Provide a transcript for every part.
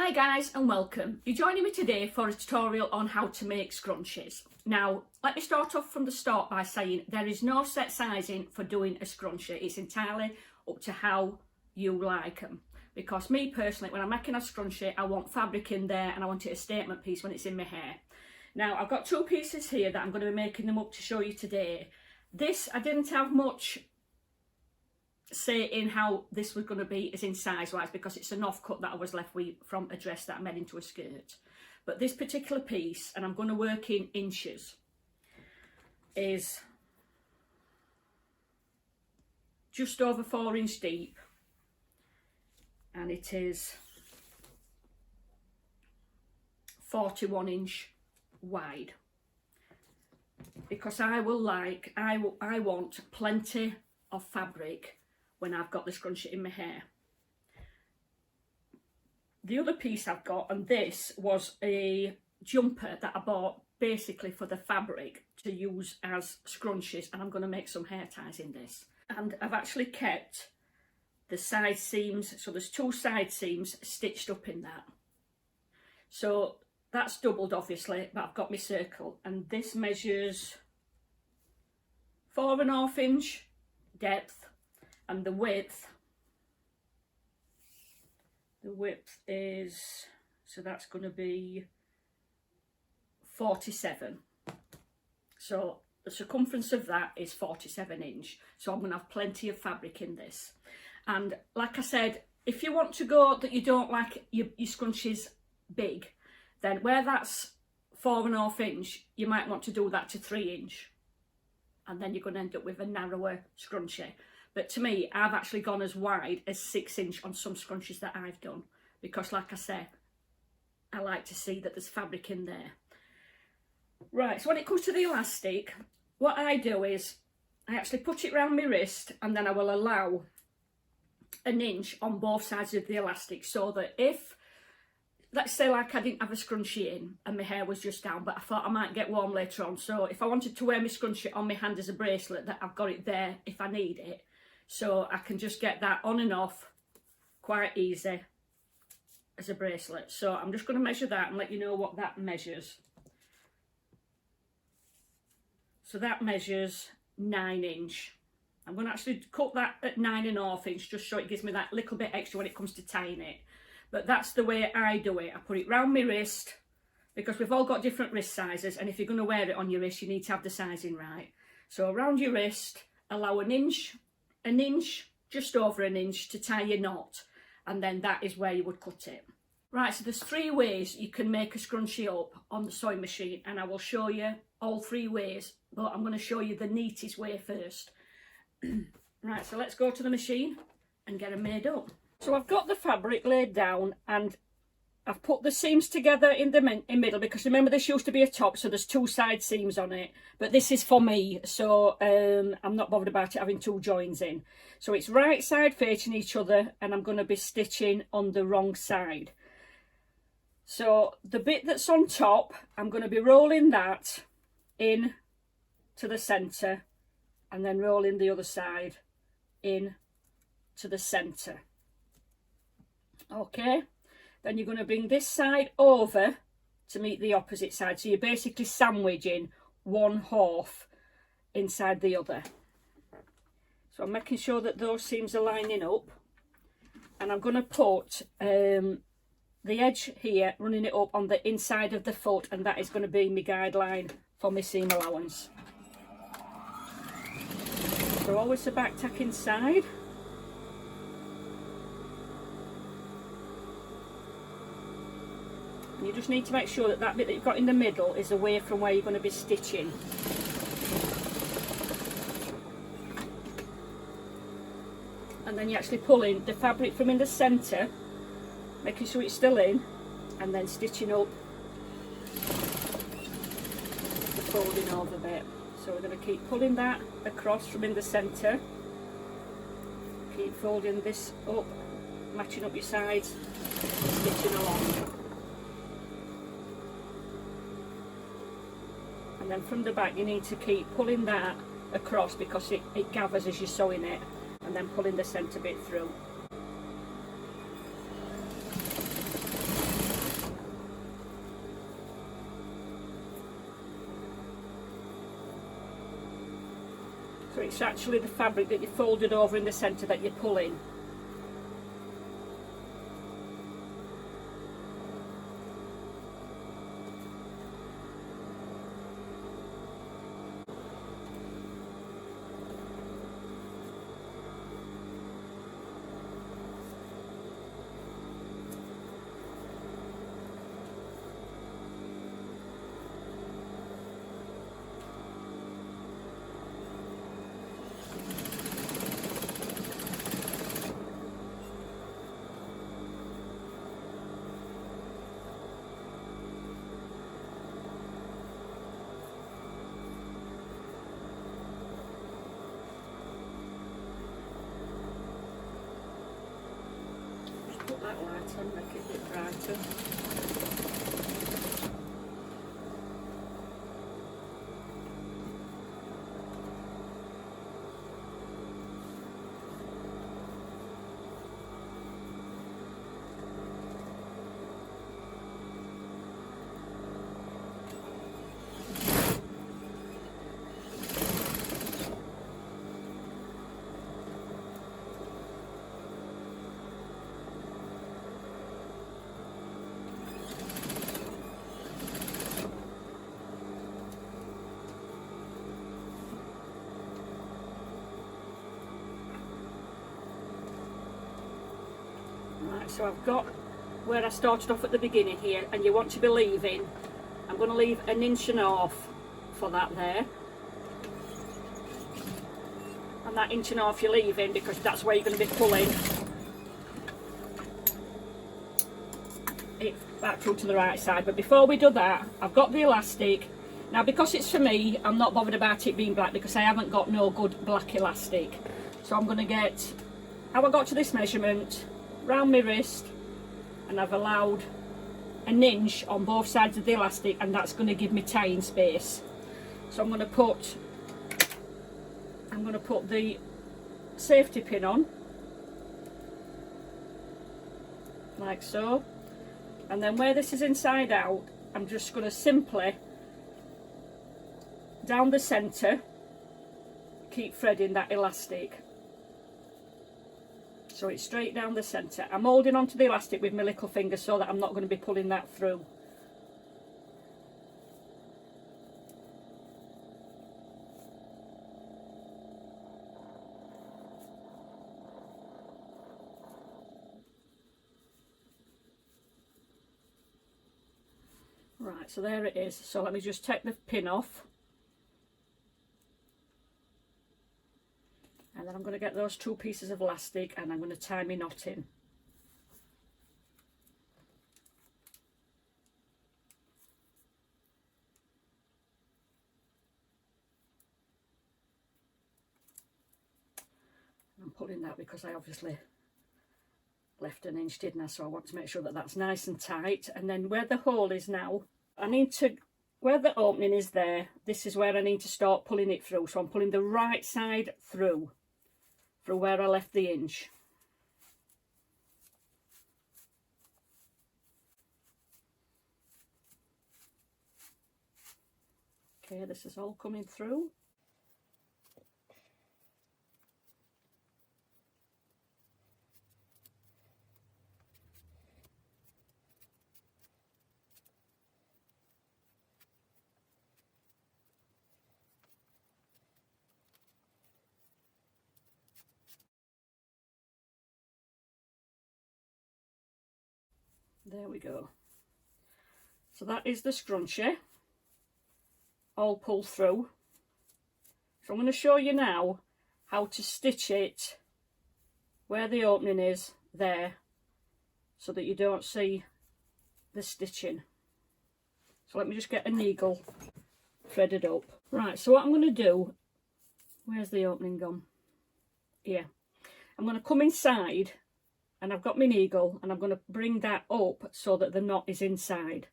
Hi guys and welcome. You're joining me today for a tutorial on how to make scrunchies. Now let me start off from the start by saying there is no set sizing for doing a scrunchie. It's entirely up to how you like them. Because me personally, when I'm making a scrunchie, I want fabric in there and I want it a statement piece when it's in my hair. Now I've got two pieces here that I'm going to be making them up to show you today. This, I didn't have much say in how this was going to be as in size wise because it's an offcut that I was left with from a dress that I made into a skirt. But this particular piece, and I'm going to work in inches, is just over 4 inch deep and it is 41 inch wide, because I want plenty of fabric when I've got the scrunchie in my hair. The other piece I've got, and this was a jumper that I bought basically for the fabric to use as scrunchies, and I'm going to make some hair ties in this. And I've actually kept the side seams, so there's 2 side seams stitched up in that. So that's doubled obviously, but I've got my circle, and this measures 4.5 inch depth. And the width is, so that's going to be 47. So the circumference of that is 47 inch. So I'm going to have plenty of fabric in this. And like I said, if you want to go that you don't like your scrunchies big, then where that's 4.5 inch, you might want to do that to 3 inch. And then you're going to end up with a narrower scrunchie. But to me, I've actually gone as wide as 6 inch on some scrunchies that I've done. Because like I say, I like to see that there's fabric in there. Right, so when it comes to the elastic, what I do is I actually put it around my wrist and then I will allow 1 inch on both sides of the elastic, so that if, let's say like I didn't have a scrunchie in and my hair was just down, but I thought I might get warm later on. So if I wanted to wear my scrunchie on my hand as a bracelet, that I've got it there if I need it. So I can just get that on and off quite easy as a bracelet. So I'm just going to measure that and let you know what that measures. So that measures 9 inch. I'm going to actually cut that at 9.5 inch just so it gives me that little bit extra when it comes to tying it. But that's the way I do it. I put it round my wrist, because we've all got different wrist sizes, and if you're going to wear it on your wrist, you need to have the sizing right. So around your wrist, allow 1 inch, just over 1 inch to tie your knot, and then that is where you would cut it. Right, so there's 3 ways you can make a scrunchie up on the sewing machine, and I will show you all 3 ways, but I'm going to show you the neatest way first. Right, so let's go to the machine and get them made up. So I've got the fabric laid down and I've put the seams together in the middle, because remember this used to be a top, so there's 2 side seams on it, but this is for me, so I'm not bothered about it having 2 joins in. So it's right side facing each other, and I'm going to be stitching on the wrong side. So the bit that's on top, I'm going to be rolling that in to the centre and then rolling the other side in to the centre. Okay, then you're going to bring this side over to meet the opposite side, so you're basically sandwiching 1/2 inside the other. So I'm making sure that those seams are lining up, and I'm going to put the edge here, running it up on the inside of the foot, and that is going to be my guideline for my seam allowance. So always the back tack inside. You just need to make sure that that bit that you've got in the middle is away from where you're going to be stitching. And then you actually pull in the fabric from in the centre, making sure it's still in, and then stitching up the folding over bit. So we're going to keep pulling that across from in the centre, keep folding this up, matching up your sides, stitching along. And then from the back you need to keep pulling that across, because it gathers as you're sewing it, and then pulling the centre bit through. it's actually the fabric that you folded over in the centre that you're pulling. Put that light on, make it a bit brighter. Right, so I've got where I started off at the beginning here, and you want to be leaving, I'm going to leave 1.5 inches for that there. And that 1.5 inches you're leaving because that's where you're going to be pulling it back through to the right side. But before we do that, I've got the elastic. Now because it's for me, I'm not bothered about it being black because I haven't got no good black elastic. So I'm going to get how I got to this measurement round my wrist, and I've allowed 1 inch on both sides of the elastic, and that's going to give me tying space. So I'm going to put the safety pin on like so, and then where this is inside out, I'm just going to simply down the centre keep threading that elastic. So it's straight down the centre. I'm holding onto the elastic with my little finger so that I'm not going to be pulling that through. Right, so there it is. So let me just take the pin off. And then I'm going to get those 2 pieces of elastic and I'm going to tie my knot in. I'm pulling that because I obviously left 1 inch, didn't I? So I want to make sure that that's nice and tight. And then where the hole is now, where the opening is there, this is where I need to start pulling it through. So I'm pulling the right side through where I left the inch. Okay, this is all coming through. There we go. So that is the scrunchie all pulled through. So I'm going to show you now how to stitch it where the opening is there so that you don't see the stitching. So let me just get a needle threaded up. Right, so what I'm going to do, where's the opening gone? Here. I'm going to come inside, and I've got my needle, and I'm going to bring that up so that the knot is inside.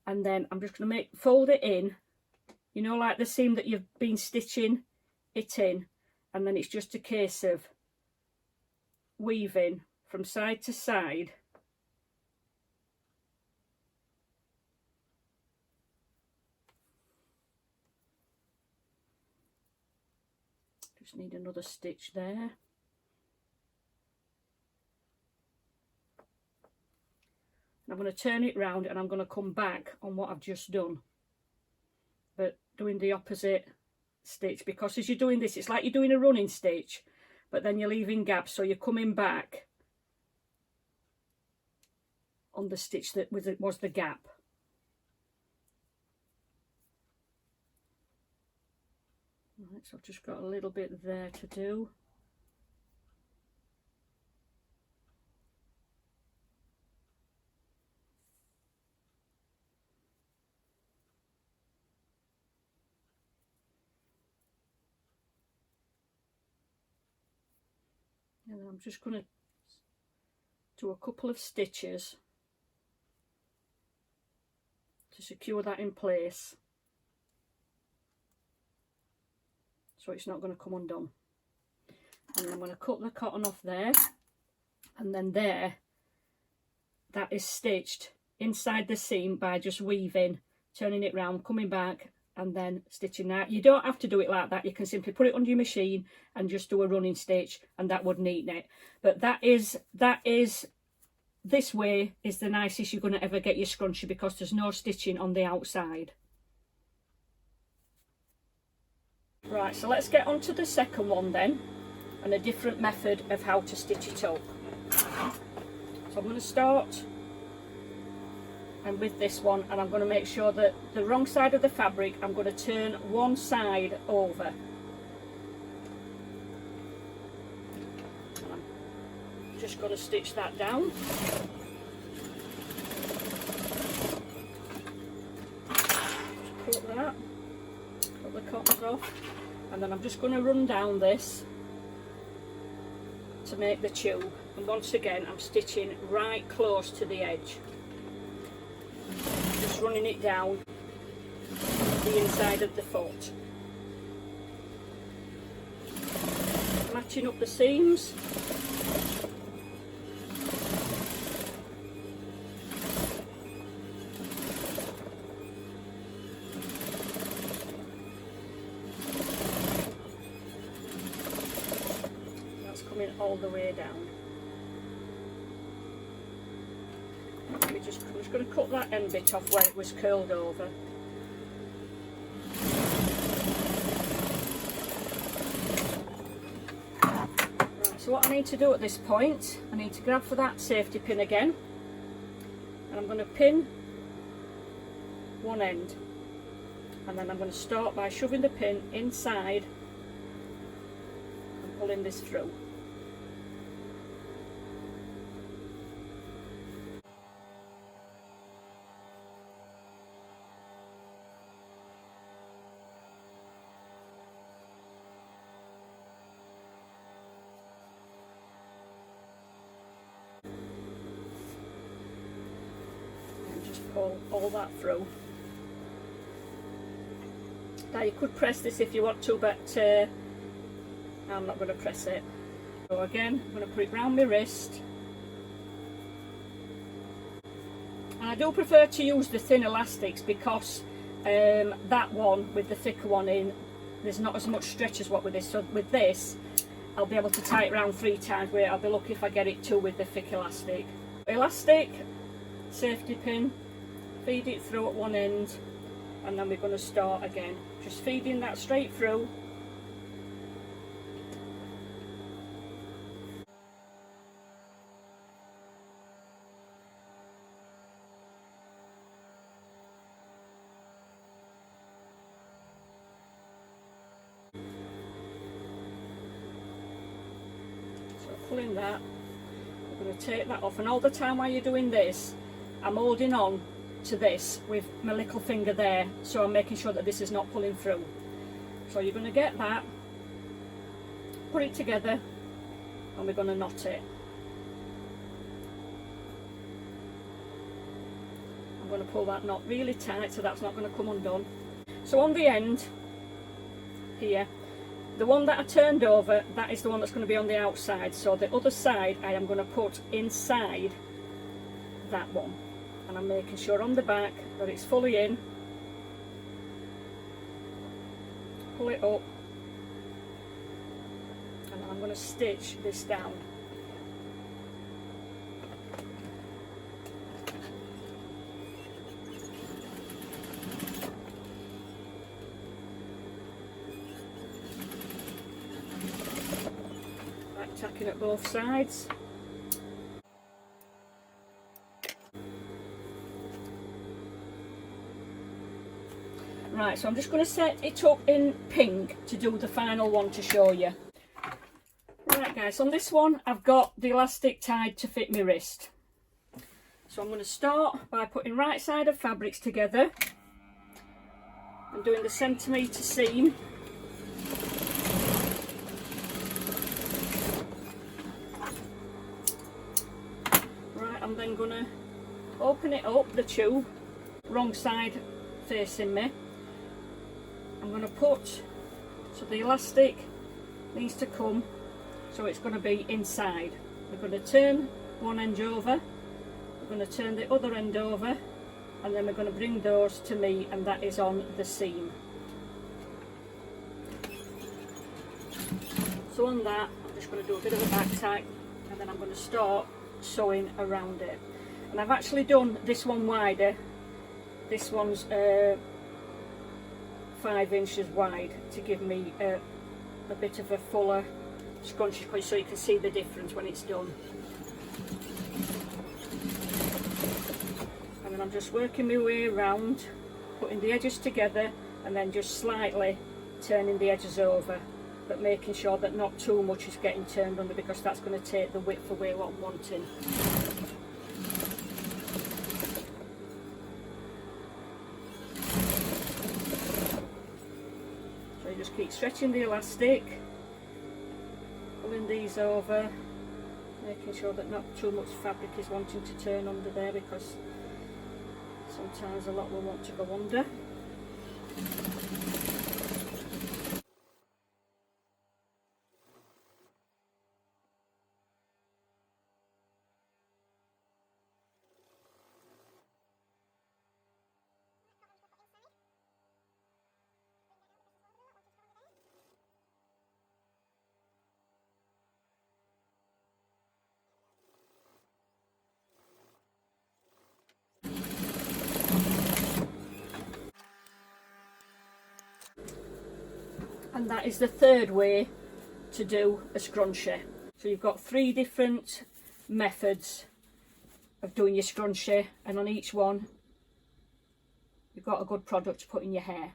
And then I'm just going to fold it in, you know, like the seam that you've been stitching it in, and then it's just a case of weaving from side to side. Just need another stitch there. I'm going to turn it round and I'm going to come back on what I've just done, but doing the opposite stitch, because as you're doing this, it's like you're doing a running stitch, but then you're leaving gaps, so you're coming back on the stitch that was the gap. Right, so I've just got a little bit there to do. And I'm just going to do a couple of stitches to secure that in place, so it's not going to come undone. And I'm going to cut the cotton off there, and then there, that is stitched inside the seam by just weaving, turning it round, coming back, and then stitching that. You don't have to do it like that. You can simply put it under your machine and just do a running stitch, and that would neaten it. But this way is the nicest you're going to ever get your scrunchie, because there's no stitching on the outside. Right, so let's get on to the second one then, and a different method of how to stitch it up. So I'm going to start and with this one, and I'm going to make sure that the wrong side of the fabric, I'm going to turn one side over. And I'm just going to stitch that down. Just cut that, cut the cotton off, and then I'm just going to run down this to make the tube, and once again I'm stitching right close to the edge. Just running it down the inside of the foot, matching up the seams. That's coming all the way down. I'm just going to cut that end bit off where it was curled over. Right, so what I need to do at this point, I need to grab for that safety pin again, and I'm going to pin one end, and then I'm going to start by shoving the pin inside and pulling this through. Pull all that through. Now you could press this if you want to, but I'm not going to press it. So again, I'm going to put it round my wrist, and I do prefer to use the thin elastics, because that one with the thicker one in, there's not as much stretch as what with this. So with this I'll be able to tie it round 3 times, where I'll be lucky if I get it 2 with the thick elastic. Elastic, safety pin, feed it through at one end, and then we're going to start again, just feeding that straight through. So pulling that, we're going to take that off, and all the time while you're doing this, I'm holding on to this with my little finger there, so I'm making sure that this is not pulling through. So you're going to get that, put it together, and we're going to knot it. I'm going to pull that knot really tight so that's not going to come undone. So on the end here, the one that I turned over, that is the one that's going to be on the outside, so the other side I am going to put inside that one. And I'm making sure on the back that it's fully in. Pull it up, going to stitch this down. Like tacking at both sides. Right, so I'm just going to set it up in pink to do the final one to show you. Right guys, on this one I've got the elastic tied to fit my wrist. So I'm going to start by putting right side of fabrics together and doing the centimetre seam. Right, I'm then going to open it up, the tube, wrong side facing me. I'm going to put, so the elastic needs to come, so it's going to be inside. We're going to turn one end over, we're going to turn the other end over, and then we're going to bring those to me, and that is on the seam. So on that, I'm just going to do a bit of a back tack, and then I'm going to start sewing around it. And I've actually done this one wider. This one's 5 inches wide to give me a bit of a fuller scrunchie, so you can see the difference when it's done. And then I'm just working my way around, putting the edges together and then just slightly turning the edges over, but making sure that not too much is getting turned under, because that's going to take the width away what I'm wanting. Just keep stretching the elastic, pulling these over, making sure that not too much fabric is wanting to turn under there, because sometimes a lot will want to go under. And that is the third way to do a scrunchie. So you've got 3 different methods of doing your scrunchie, and on each one you've got a good product to put in your hair.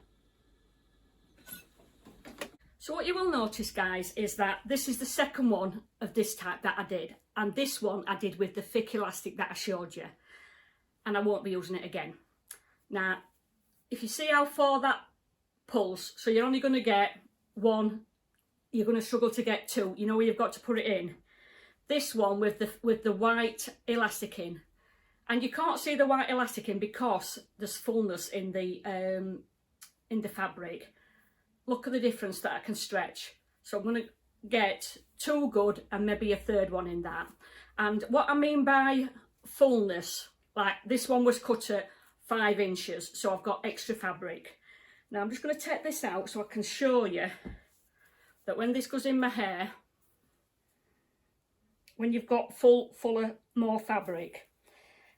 So what you will notice guys is that this is the second one of this type that I did, and this one I did with the thick elastic that I showed you, and I won't be using it again. Now if you see how far that pulls, so you're only going to get 1, you're going to struggle to get 2, you know where you've got to put it in. This one with the white elastic in, and you can't see the white elastic in because there's fullness in the fabric. Look at the difference that I can stretch. So I'm going to get 2 good and maybe a third one in that. And what I mean by fullness, like this one was cut at 5 inches, so I've got extra fabric. Now I'm just going to take this out so I can show you that when this goes in my hair, when you've got fuller, more fabric,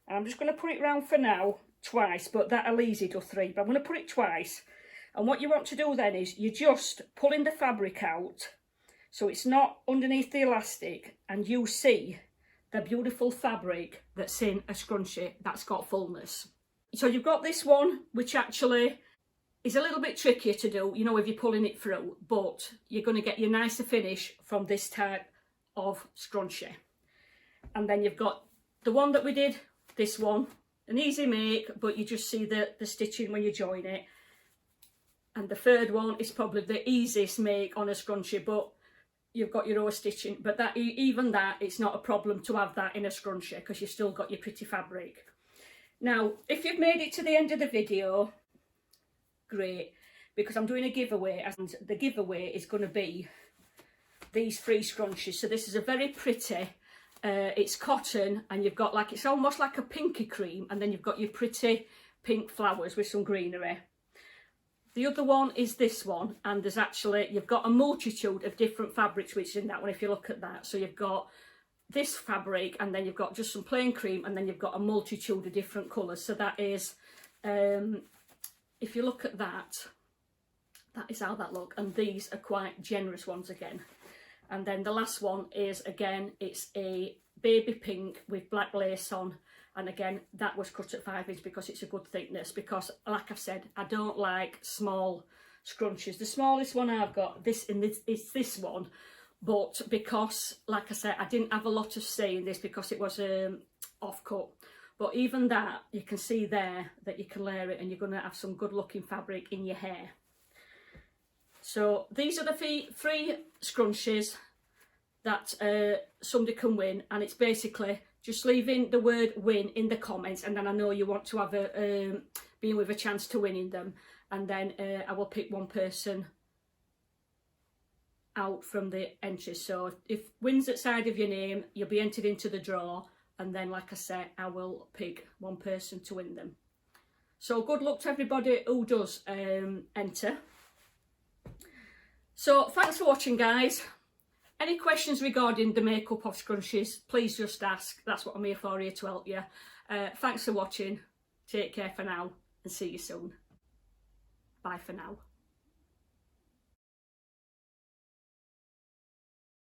and I'm just going to put it round for now twice, but that'll easy do 3, but I'm going to put it twice. And what you want to do then is you're just pulling the fabric out so it's not underneath the elastic, and you see the beautiful fabric that's in a scrunchie that's got fullness. So you've got this one, which actually is a little bit trickier to do, you know, if you're pulling it through, but you're going to get your nicer finish from this type of scrunchie. And then you've got the one that we did, this one, an easy make, but you just see the stitching when you join it. And the third one is probably the easiest make on a scrunchie, but you've got your own stitching. But that, even that, it's not a problem to have that in a scrunchie because you've still got your pretty fabric. Now, if you've made it to the end of the video, great, because I'm doing a giveaway, and the giveaway is going to be these 3 scrunchies. So this is a very pretty, it's cotton, and you've got like, it's almost like a pinky cream, and then you've got your pretty pink flowers with some greenery. The other one is this one, and there's actually, you've got a multitude of different fabrics which is in that one if you look at that. So you've got this fabric, and then you've got just some plain cream, and then you've got a multitude of different colours. So that is, if you look at that, that is how that look, and these are quite generous ones again. And then the last one is, again, it's a baby pink with black lace on, and again that was cut at 5 inch because it's a good thickness, because like I've said, I don't like small scrunchies. The smallest one I've got this in this is this one, but because like I said, I didn't have a lot of say in this because it was off cut. But even that, you can see there that you can layer it, and you're going to have some good looking fabric in your hair. So these are the 3 scrunchies that somebody can win, and it's basically just leaving the word win in the comments, and then I know you want to have a being with a chance to winning them, and then I will pick one person out from the entries. So if wins at side of your name, you'll be entered into the draw, and then like I said, I will pick one person to win them. So good luck to everybody who does enter. So thanks for watching, guys. Any questions regarding the makeup of scrunchies, please just ask. That's what I'm here for, here to help you. Thanks for watching. Take care for now, and see you soon. Bye for now.